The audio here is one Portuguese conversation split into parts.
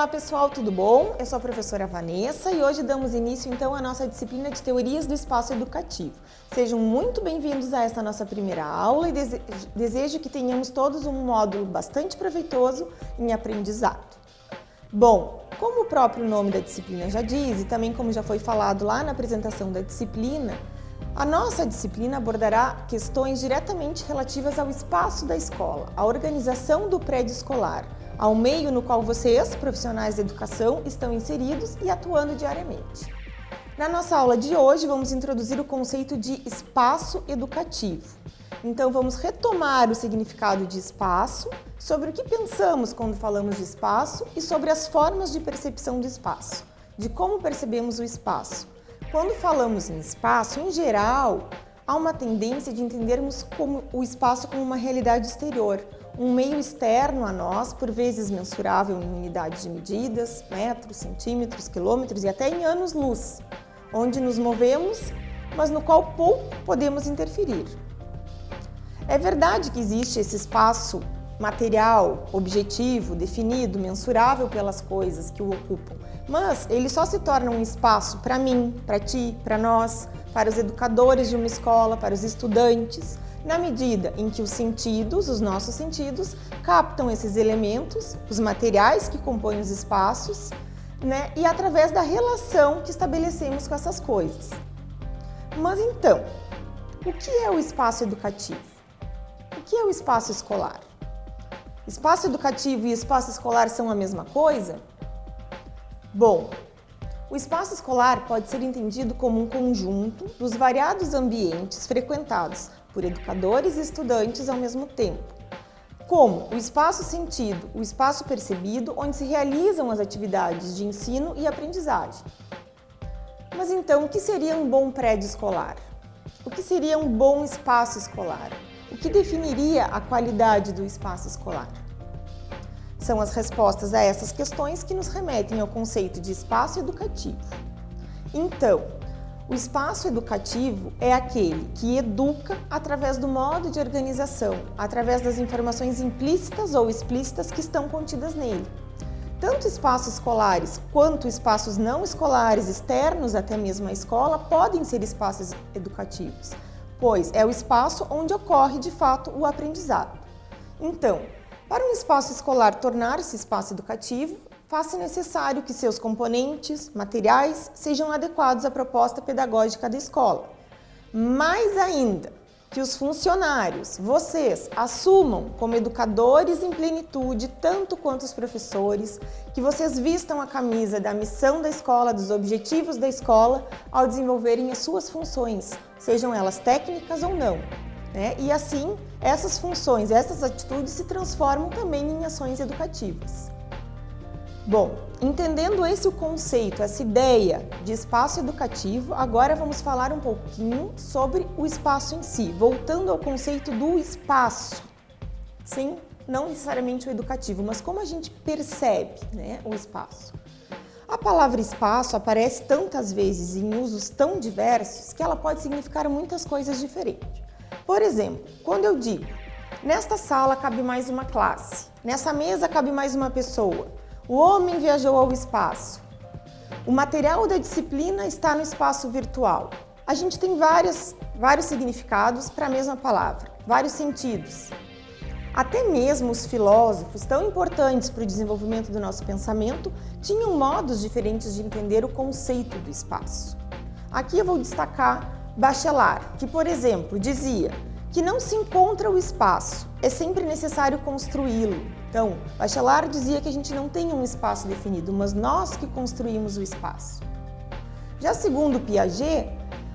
Olá pessoal, tudo bom? Eu sou a professora Vanessa e hoje damos início então à nossa disciplina de Teorias do Espaço Educativo. Sejam muito bem-vindos a esta nossa primeira aula e desejo que tenhamos todos um módulo bastante proveitoso em aprendizado. Bom, como o próprio nome da disciplina já diz e também como já foi falado lá na apresentação da disciplina, a nossa disciplina abordará questões diretamente relativas ao espaço da escola, à organização do prédio escolar, ao meio no qual vocês, profissionais da educação, estão inseridos e atuando diariamente. Na nossa aula de hoje, vamos introduzir o conceito de espaço educativo. Então, vamos retomar o significado de espaço, sobre o que pensamos quando falamos de espaço e sobre as formas de percepção do espaço, de como percebemos o espaço. Quando falamos em espaço, em geral, há uma tendência de entendermos o espaço como uma realidade exterior, um meio externo a nós, por vezes mensurável em unidades de medidas, metros, centímetros, quilômetros e até em anos-luz, onde nos movemos, mas no qual pouco podemos interferir. É verdade que existe esse espaço material, objetivo, definido, mensurável pelas coisas que o ocupam, mas ele só se torna um espaço para mim, para ti, para nós, para os educadores de uma escola, para os estudantes, na medida em que os sentidos, os nossos sentidos, captam esses elementos, os materiais que compõem os espaços, e através da relação que estabelecemos com essas coisas. Mas então, o que é o espaço educativo? O que é o espaço escolar? Espaço educativo e espaço escolar são a mesma coisa? Bom, o espaço escolar pode ser entendido como um conjunto dos variados ambientes frequentados por educadores e estudantes ao mesmo tempo, como o espaço sentido, o espaço percebido, onde se realizam as atividades de ensino e aprendizagem. Mas então, o que seria um bom prédio escolar? O que seria um bom espaço escolar? O que definiria a qualidade do espaço escolar? São as respostas a essas questões que nos remetem ao conceito de espaço educativo. Então, o espaço educativo é aquele que educa através do modo de organização, através das informações implícitas ou explícitas que estão contidas nele. Tanto espaços escolares quanto espaços não escolares, externos até mesmo à escola, podem ser espaços educativos, pois é o espaço onde ocorre de fato o aprendizado. Então, para um espaço escolar tornar-se espaço educativo, faz-se necessário que seus componentes, materiais, sejam adequados à proposta pedagógica da escola. Mais ainda, que os funcionários, vocês, assumam como educadores em plenitude, tanto quanto os professores, que vocês vistam a camisa da missão da escola, dos objetivos da escola, ao desenvolverem as suas funções, sejam elas técnicas ou não. E assim, essas funções, essas atitudes se transformam também em ações educativas. Bom, entendendo o conceito, essa ideia de espaço educativo, agora vamos falar um pouquinho sobre o espaço em si, voltando ao conceito do espaço. Sim, não necessariamente o educativo, mas como a gente percebe, o espaço. A palavra espaço aparece tantas vezes em usos tão diversos que ela pode significar muitas coisas diferentes. Por exemplo, quando eu digo, nesta sala cabe mais uma classe, nessa mesa cabe mais uma pessoa, o homem viajou ao espaço, o material da disciplina está no espaço virtual. A gente tem vários significados para a mesma palavra, vários sentidos. Até mesmo os filósofos, tão importantes para o desenvolvimento do nosso pensamento, tinham modos diferentes de entender o conceito do espaço. Aqui eu vou destacar Bachelard, que, por exemplo, dizia que não se encontra o espaço, é sempre necessário construí-lo. Então, Bachelard dizia que a gente não tem um espaço definido, mas nós que construímos o espaço. Já segundo Piaget,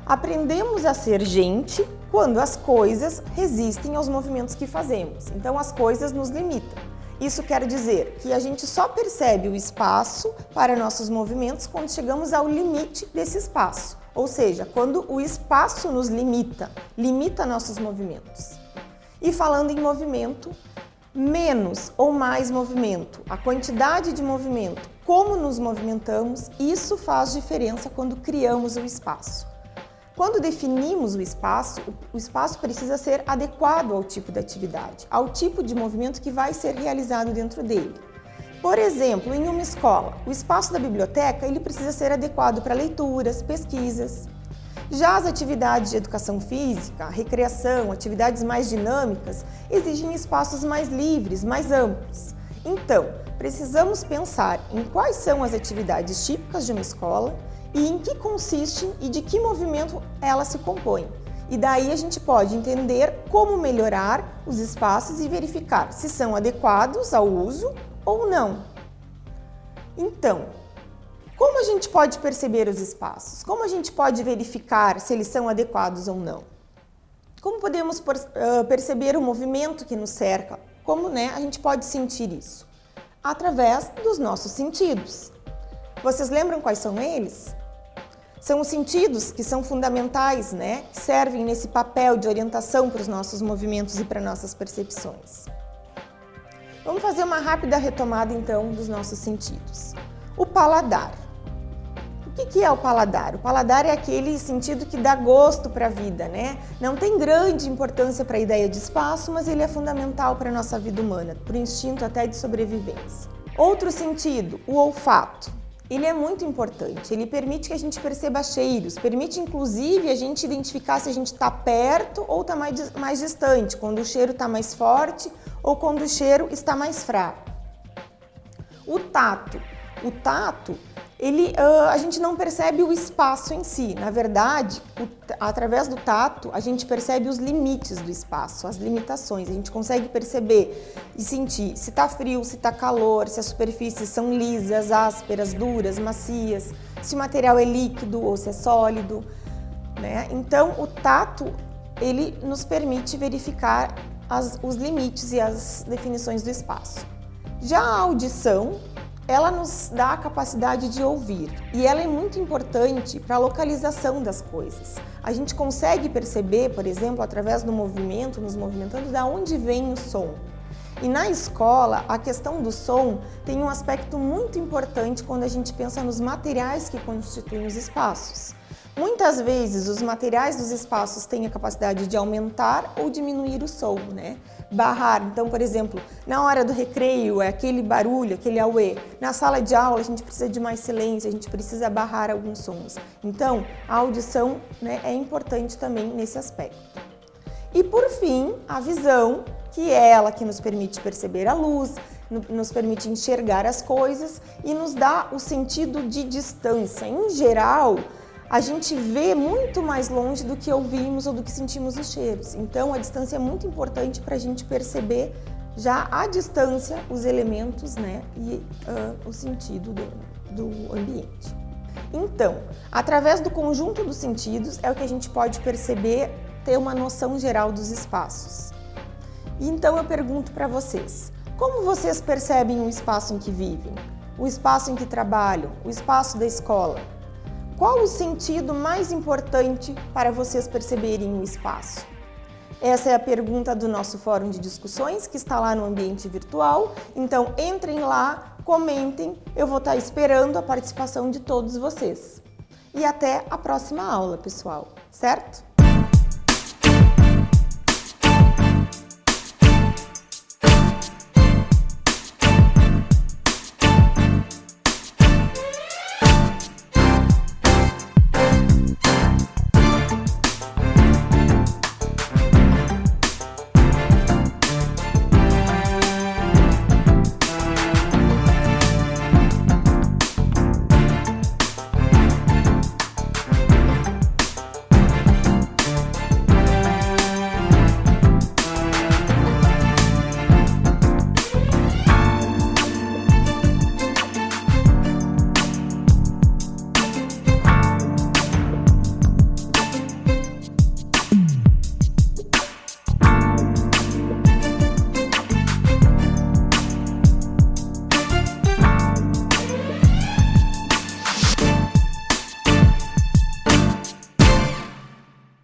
aprendemos a ser gente quando as coisas resistem aos movimentos que fazemos. Então, as coisas nos limitam. Isso quer dizer que a gente só percebe o espaço para nossos movimentos quando chegamos ao limite desse espaço. Ou seja, quando o espaço nos limita nossos movimentos. E falando em movimento, menos ou mais movimento, a quantidade de movimento, como nos movimentamos, isso faz diferença quando criamos o espaço. Quando definimos o espaço precisa ser adequado ao tipo de atividade, ao tipo de movimento que vai ser realizado dentro dele. Por exemplo, em uma escola, o espaço da biblioteca ele precisa ser adequado para leituras, pesquisas. Já as atividades de educação física, recreação, atividades mais dinâmicas, exigem espaços mais livres, mais amplos. Então, precisamos pensar em quais são as atividades típicas de uma escola e em que consistem e de que movimento elas se compõem. E daí a gente pode entender como melhorar os espaços e verificar se são adequados ao uso ou não. Então, como a gente pode perceber os espaços? Como a gente pode verificar se eles são adequados ou não? Como podemos perceber o movimento que nos cerca? Como a gente pode sentir isso? Através dos nossos sentidos. Vocês lembram quais são eles? São os sentidos que são fundamentais, que servem nesse papel de orientação para os nossos movimentos e para nossas percepções. Vamos fazer uma rápida retomada, então, dos nossos sentidos. O paladar. O que é o paladar? O paladar é aquele sentido que dá gosto para a vida, Não tem grande importância para a ideia de espaço, mas ele é fundamental para a nossa vida humana, por instinto até de sobrevivência. Outro sentido, o olfato. Ele é muito importante, ele permite que a gente perceba cheiros, permite inclusive a gente identificar se a gente está perto ou está mais distante, quando o cheiro está mais forte ou quando o cheiro está mais fraco. O tato. O tato, a gente não percebe o espaço em si. Na verdade, através do tato, a gente percebe os limites do espaço, as limitações. A gente consegue perceber e sentir se está frio, se está calor, se as superfícies são lisas, ásperas, duras, macias, se o material é líquido ou se é sólido, Então, o tato, ele nos permite verificar os limites e as definições do espaço. Já a audição, ela nos dá a capacidade de ouvir e ela é muito importante para a localização das coisas. A gente consegue perceber, por exemplo, através do movimento, nos movimentando, de onde vem o som. E na escola, a questão do som tem um aspecto muito importante quando a gente pensa nos materiais que constituem os espaços. Muitas vezes, os materiais dos espaços têm a capacidade de aumentar ou diminuir o som, Barrar, então, por exemplo, na hora do recreio, é aquele barulho, aquele auê. Na sala de aula, a gente precisa de mais silêncio, a gente precisa barrar alguns sons. Então, a audição, é importante também nesse aspecto. E, por fim, a visão, que é ela que nos permite perceber a luz, nos permite enxergar as coisas e nos dá o sentido de distância. Em geral, a gente vê muito mais longe do que ouvimos ou do que sentimos os cheiros. Então, a distância é muito importante para a gente perceber já à distância os elementos e o sentido do ambiente. Então, através do conjunto dos sentidos é o que a gente pode perceber, ter uma noção geral dos espaços. E então eu pergunto para vocês, como vocês percebem o espaço em que vivem? O espaço em que trabalham? O espaço da escola? Qual o sentido mais importante para vocês perceberem o espaço? Essa é a pergunta do nosso fórum de discussões, que está lá no ambiente virtual. Então, entrem lá, comentem, eu vou estar esperando a participação de todos vocês. E até a próxima aula, pessoal, certo?